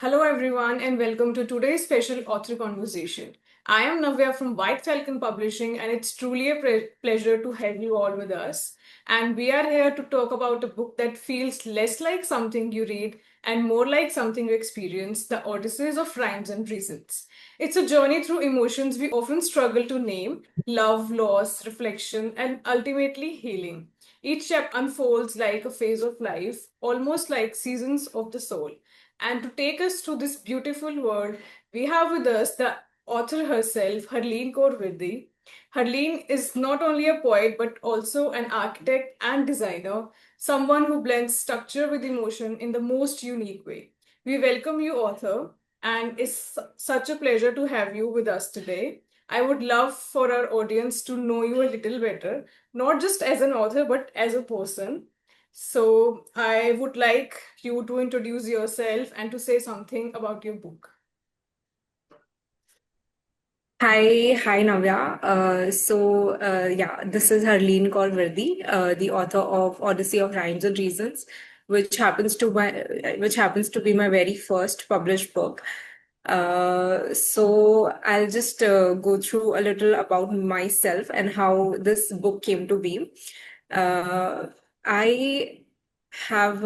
Hello, everyone, and welcome to today's special author conversation. I am Navya from White Falcon Publishing, and it's truly a pleasure to have you all with us. And we are here to talk about a book that feels less like something you read and more like something you experience, The Odysseys of Rhymes and Reasons. It's a journey through emotions we often struggle to name: love, loss, reflection, and ultimately healing. Each chapter unfolds like a phase of life, almost like seasons of the soul. And to take us through this beautiful world, we have with us the author herself, Harleen Kaur. Harleen is not only a poet but also an architect and designer, someone who blends structure with emotion in the most unique way. We welcome you, author, and it's such a pleasure to have you with us today. I would love for our audience to know you a little better, not just as an author, but as a person. So, I would like you to introduce yourself and to say something about your book. Hi, Navya. Yeah, this is Harleen Kaur, the author of Odyssey of Rhymes and Reasons, which happens to be my very first published book. So I'll just go through a little about myself and how this book came to be. Uh, I have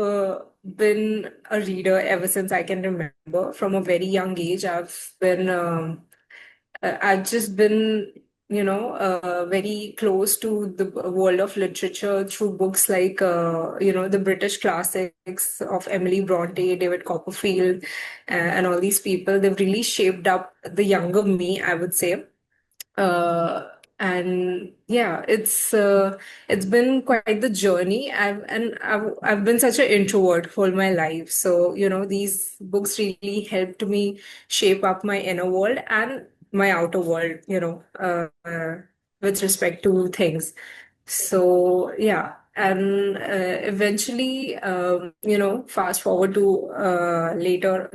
been a reader ever since I can remember. From a very young age, I've just been, very close to the world of literature through books like, the British classics of Emily Bronte, David Copperfield, and all these people. They've really shaped up the younger me, I would say. Uh, and yeah, it's been quite the journey. I've been such an introvert whole my life, so these books really helped me shape up my inner world and my outer world. With respect to things. So yeah, and eventually, fast forward to later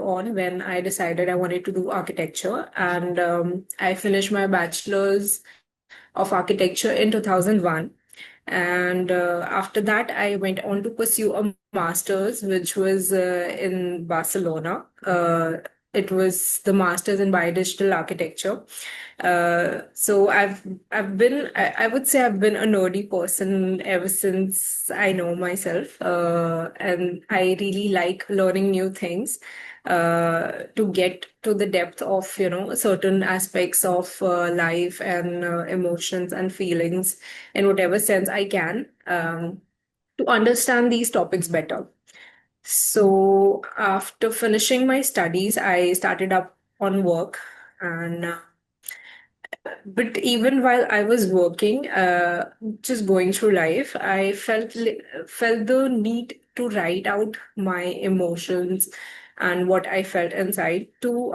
on when I decided I wanted to do architecture, and I finished my bachelor's of architecture in 2001. And after that, I went on to pursue a master's, which was in Barcelona. It was the master's in biodigital architecture. So I would say I've been a nerdy person ever since I know myself, and I really like learning new things to get to the depth of certain aspects of life and emotions and feelings in whatever sense I can, to understand these topics better. So after finishing my studies, I started up on work, and but even while I was working, just going through life, I felt the need to write out my emotions and what I felt inside to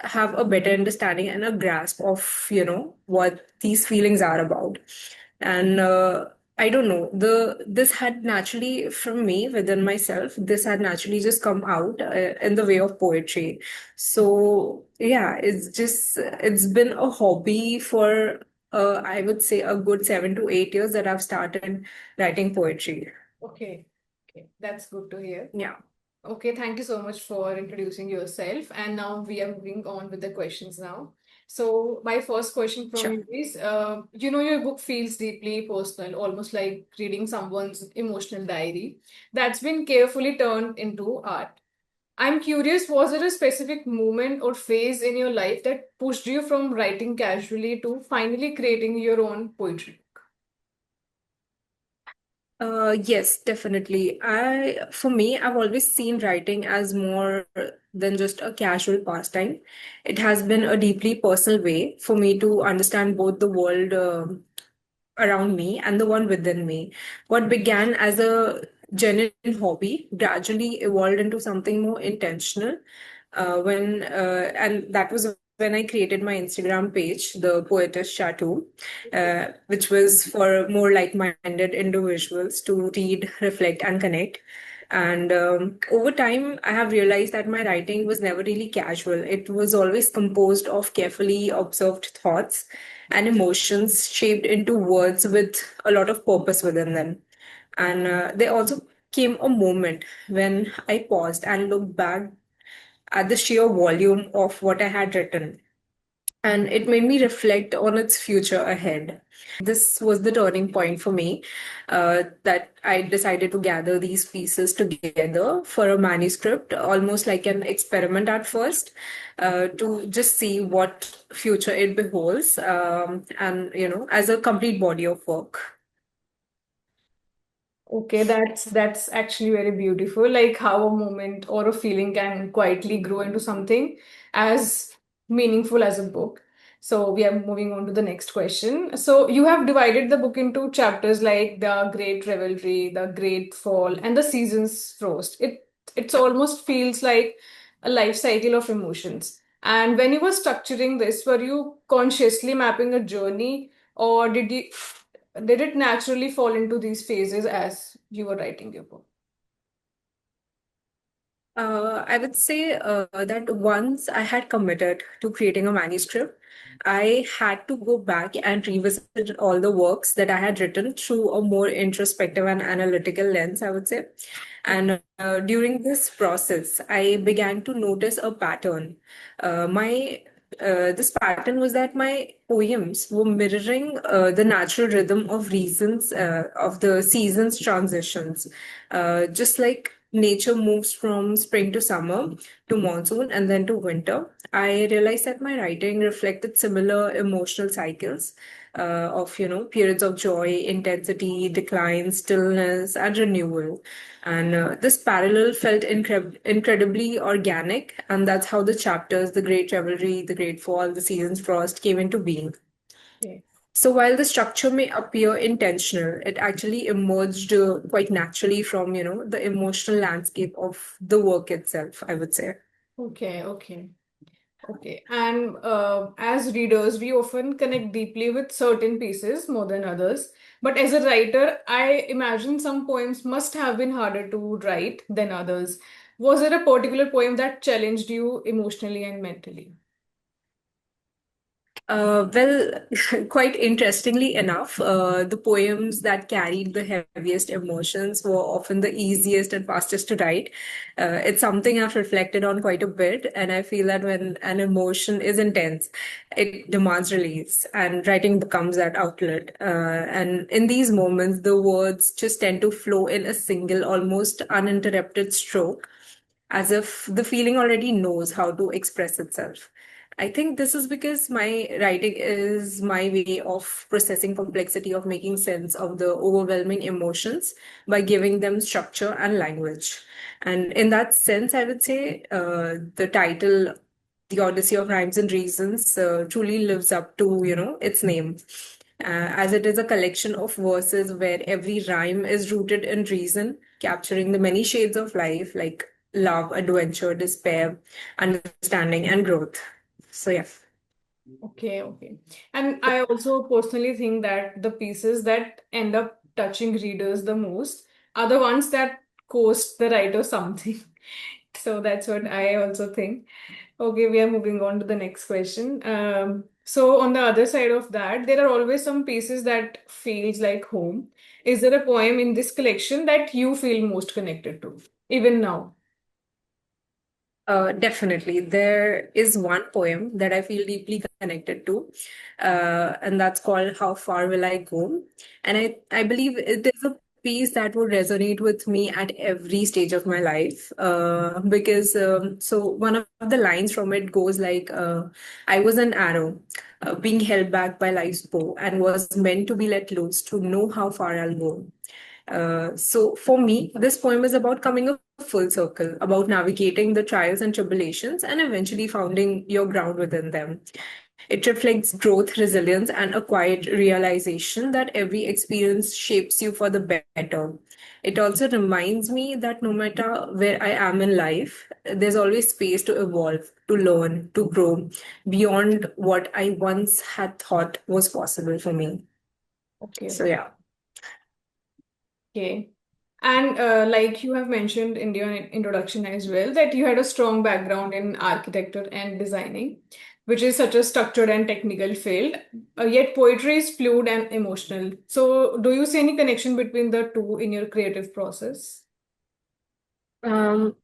have a better understanding and a grasp of, what these feelings are about. And I don't know, the this had naturally from me within myself, this had naturally just come out in the way of poetry. So yeah, it's been a hobby for I would say a good 7 to 8 years that I've started writing poetry. Okay, okay, that's good to hear. Yeah, Okay, thank you so much for introducing yourself. And now we are moving on with the questions now. So, my first question from sure. you is, your book feels deeply personal, almost like reading someone's emotional diary that's been carefully turned into art. I'm curious, was there a specific moment or phase in your life that pushed you from writing casually to finally creating your own poetry? Yes, definitely. For me, I've always seen writing as more than just a casual pastime. It has been a deeply personal way for me to understand both the world around me and the one within me. What began as a genuine hobby gradually evolved into something more intentional. And that was when I created my Instagram page, the Poetess Chateau, which was for more like-minded individuals to read, reflect, and connect. And over time, I have realized that my writing was never really casual. It was always composed of carefully observed thoughts and emotions shaped into words with a lot of purpose within them. And there also came a moment when I paused and looked back at the sheer volume of what I had written, and it made me reflect on its future ahead. This was the turning point for me, that I decided to gather these pieces together for a manuscript, almost like an experiment at first, to just see what future it beholds, and as a complete body of work. Okay, that's actually very beautiful. Like how a moment or a feeling can quietly grow into something as meaningful as a book. So we are moving on to the next question. So you have divided the book into chapters like the Great Revelry, the Great Fall, and the Seasons Frost. It's almost feels like a life cycle of emotions. And when you were structuring this, were you consciously mapping a journey, or did it naturally fall into these phases as you were writing your book? I would say that once I had committed to creating a manuscript, I had to go back and revisit all the works that I had written through a more introspective and analytical lens, I would say. And during this process, I began to notice a pattern. My This pattern was that my poems were mirroring the natural rhythm of reasons of the seasons transitions, just like nature moves from spring to summer to monsoon and then to winter. I realized that my writing reflected similar emotional cycles of periods of joy, intensity, decline, stillness, and renewal. And this parallel felt incredibly organic, and that's how the chapters, the Great Revelry, the Great Fall, the Season's Frost, came into being. Okay. So while the structure may appear intentional, it actually emerged quite naturally from, the emotional landscape of the work itself, I would say. Okay, okay, okay. And as readers, we often connect deeply with certain pieces more than others. But as a writer, I imagine some poems must have been harder to write than others. Was there a particular poem that challenged you emotionally and mentally? Well, quite interestingly enough, the poems that carried the heaviest emotions were often the easiest and fastest to write. It's something I've reflected on quite a bit, and I feel that when an emotion is intense, it demands release, and writing becomes that outlet. And in these moments, the words just tend to flow in a single, almost uninterrupted stroke, as if the feeling already knows how to express itself. I think this is because my writing is my way of processing complexity, of making sense of the overwhelming emotions by giving them structure and language. And in that sense, I would say the title, The Odyssey of Rhymes and Reasons, truly lives up to, its name. As it is a collection of verses where every rhyme is rooted in reason, capturing the many shades of life like love, adventure, despair, understanding, and growth. So, yeah. Okay, okay. And I also personally think that the pieces that end up touching readers the most are the ones that cost the writer something. So that's what I also think. Okay, we are moving on to the next question. So on the other side of that, there are always some pieces that feels like home. Is there a poem in this collection that you feel most connected to, even now? Definitely. There is one poem that I feel deeply connected to, and that's called How Far Will I Go? And I believe it is a piece that would resonate with me at every stage of my life. Because, so one of the lines from it goes like, I was an arrow being held back by life's bow and was meant to be let loose to know how far I'll go. So for me, this poem is about coming a full circle, about navigating the trials and tribulations and eventually founding your ground within them. It reflects growth, resilience, and a quiet realization that every experience shapes you for the better. It also reminds me that no matter where I am in life, there's always space to evolve, to learn, to grow beyond what I once had thought was possible for me. Okay, So, okay. yeah. Okay. And like you have mentioned in your introduction as well, that you had a strong background in architecture and designing, which is such a structured and technical field. Yet poetry is fluid and emotional. So, do you see any connection between the two in your creative process? Um,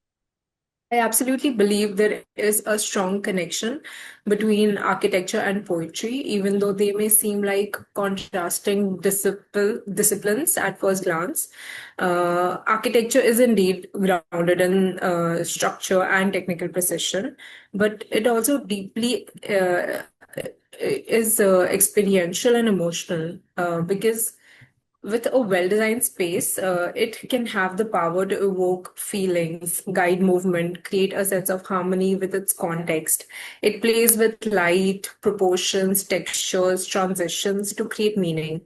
I absolutely believe there is a strong connection between architecture and poetry, even though they may seem like contrasting disciplines at first glance. Architecture is indeed grounded in structure and technical precision, but it also deeply is experiential and emotional because with a well-designed space, it can have the power to evoke feelings, guide movement, create a sense of harmony with its context. It plays with light, proportions, textures, transitions to create meaning.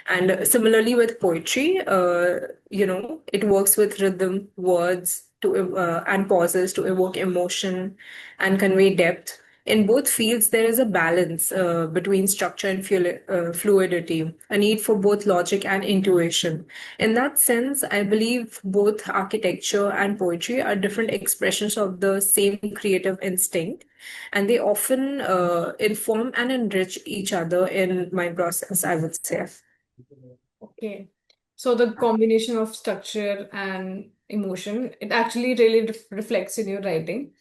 And similarly with poetry, it works with rhythm, words to and pauses to evoke emotion and convey depth. In both fields, there is a balance between structure and fluidity, a need for both logic and intuition. In that sense, I believe both architecture and poetry are different expressions of the same creative instinct, and they often inform and enrich each other in my process, I would say. Okay. So the combination of structure and emotion, it actually really reflects in your writing.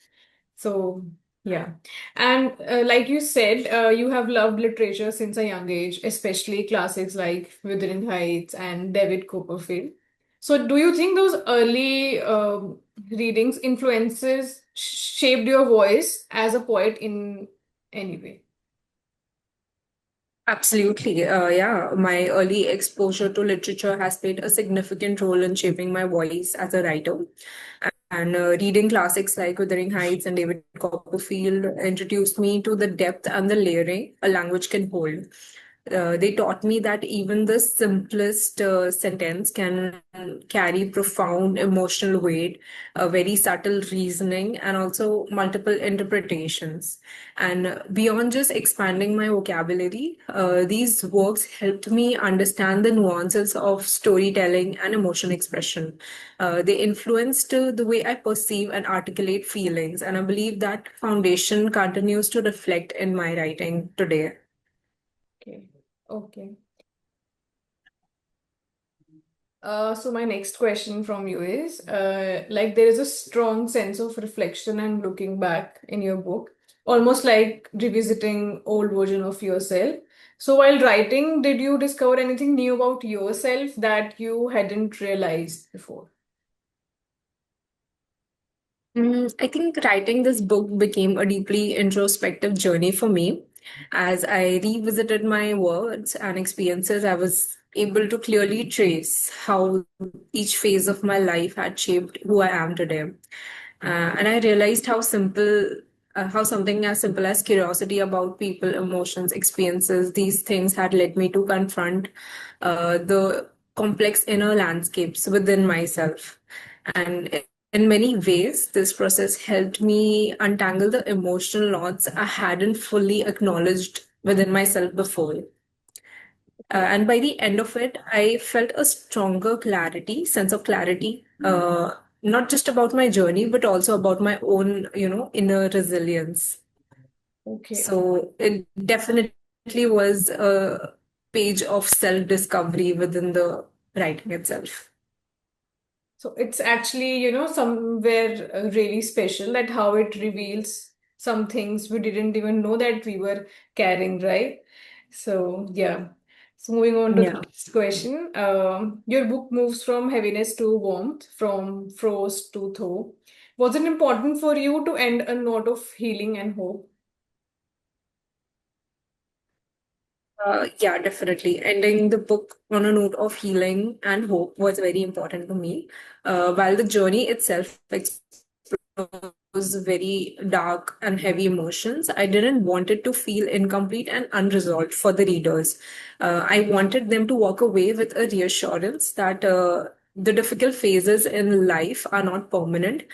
So, yeah. And like you said, you have loved literature since a young age, especially classics like Wuthering Heights and David Copperfield. So, do you think those early readings influences shaped your voice as a poet in any way? Absolutely. Yeah, my early exposure to literature has played a significant role in shaping my voice as a writer. And reading classics like Wuthering Heights and David Copperfield introduced me to the depth and the layering a language can hold. They taught me that even the simplest sentence can carry profound emotional weight, very subtle reasoning, and also multiple interpretations. And beyond just expanding my vocabulary, these works helped me understand the nuances of storytelling and emotion expression. They influenced the way I perceive and articulate feelings, and I believe that foundation continues to reflect in my writing today. Okay. Okay. So my next question from you is, like there is a strong sense of reflection and looking back in your book, almost like revisiting old version of yourself. So while writing, did you discover anything new about yourself that you hadn't realized before? I think writing this book became a deeply introspective journey for me. As I revisited my words and experiences, I was able to clearly trace how each phase of my life had shaped who I am today. And I realized how something as simple as curiosity about people, emotions, experiences, these things had led me to confront the complex inner landscapes within myself. And in many ways, this process helped me untangle the emotional knots I hadn't fully acknowledged within myself before. Okay. And by the end of it, I felt a stronger sense of clarity, not just about my journey, but also about my own, inner resilience. Okay. So it definitely was a page of self-discovery within the writing itself. So it's actually, somewhere really special that how it reveals some things we didn't even know that we were carrying, right? So, yeah. So moving on to the Yeah. next question. Your book moves from heaviness to warmth, from frost to thaw. Was it important for you to end a note of healing and hope? Yeah, definitely. Ending the book on a note of healing and hope was very important to me. While the journey itself explores very dark and heavy emotions, I didn't want it to feel incomplete and unresolved for the readers. I wanted them to walk away with a reassurance that the difficult phases in life are not permanent,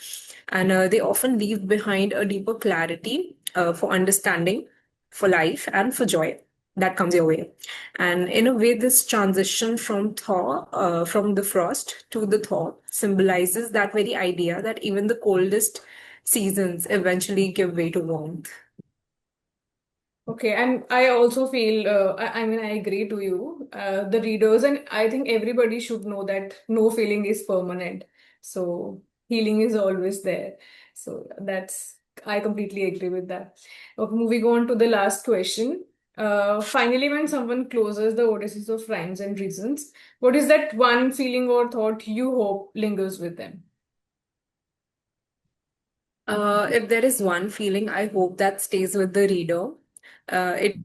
and they often leave behind a deeper clarity for understanding, for life, and for joy that comes your way. And in a way, this transition from the frost to the thaw, symbolizes that very idea that even the coldest seasons eventually give way to warmth. Okay, and I also feel, I mean, I agree to you. The readers, and I think everybody should know that no feeling is permanent. So healing is always there. So that's, I completely agree with that. Okay, moving on to the last question. Finally, when someone closes the Odysseys of Rhymes and Reasons, what is that one feeling or thought you hope lingers with them? If there is one feeling I hope that stays with the reader, it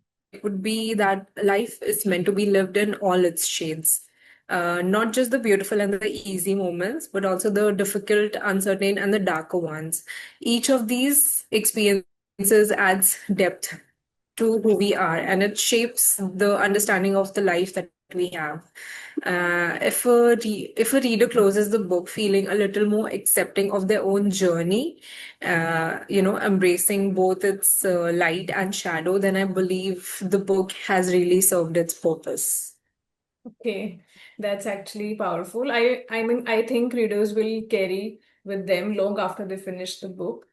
would be that life is meant to be lived in all its shades. Not just the beautiful and the easy moments, but also the difficult, uncertain, and the darker ones. Each of these experiences adds depth to who we are, and it shapes the understanding of the life that we have. If a reader closes the book feeling a little more accepting of their own journey, embracing both its light and shadow, then I believe the book has really served its purpose. Okay, that's actually powerful. I mean, I think readers will carry with them long after they finish the book.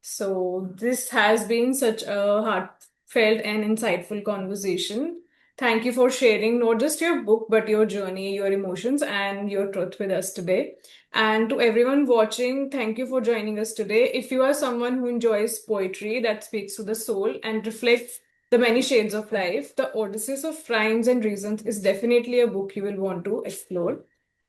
So this has been such a heartfelt and insightful conversation. Thank you for sharing not just your book, but your journey, your emotions, and your truth with us today. And to everyone watching, thank you for joining us today. If you are someone who enjoys poetry that speaks to the soul and reflects the many shades of life, The Odysseys of Rhymes and Reasons is definitely a book you will want to explore.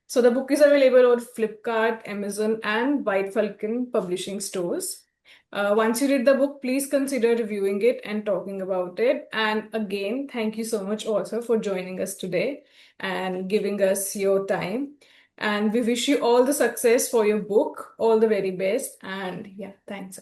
So the book is available on Flipkart, Amazon, and White Falcon publishing stores. Once you read the book, please consider reviewing it and talking about it. And again, thank you so much, author, for joining us today and giving us your time. And we wish you all the success for your book, all the very best. And yeah, thanks.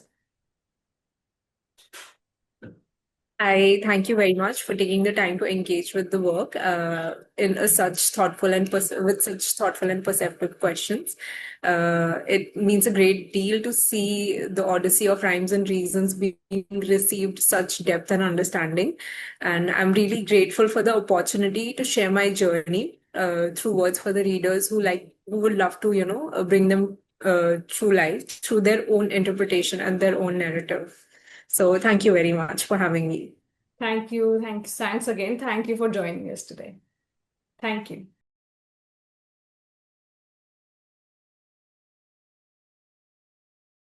I thank you very much for taking the time to engage with the work in a such thoughtful and with such thoughtful and perceptive questions. It means a great deal to see the Odyssey of Rhymes and Reasons being received such depth and understanding, and I'm really grateful for the opportunity to share my journey through words for the readers who would love to bring them through life through their own interpretation and their own narrative. So thank you very much for having me. Thank you. Thanks again. Thank you for joining us today. Thank you.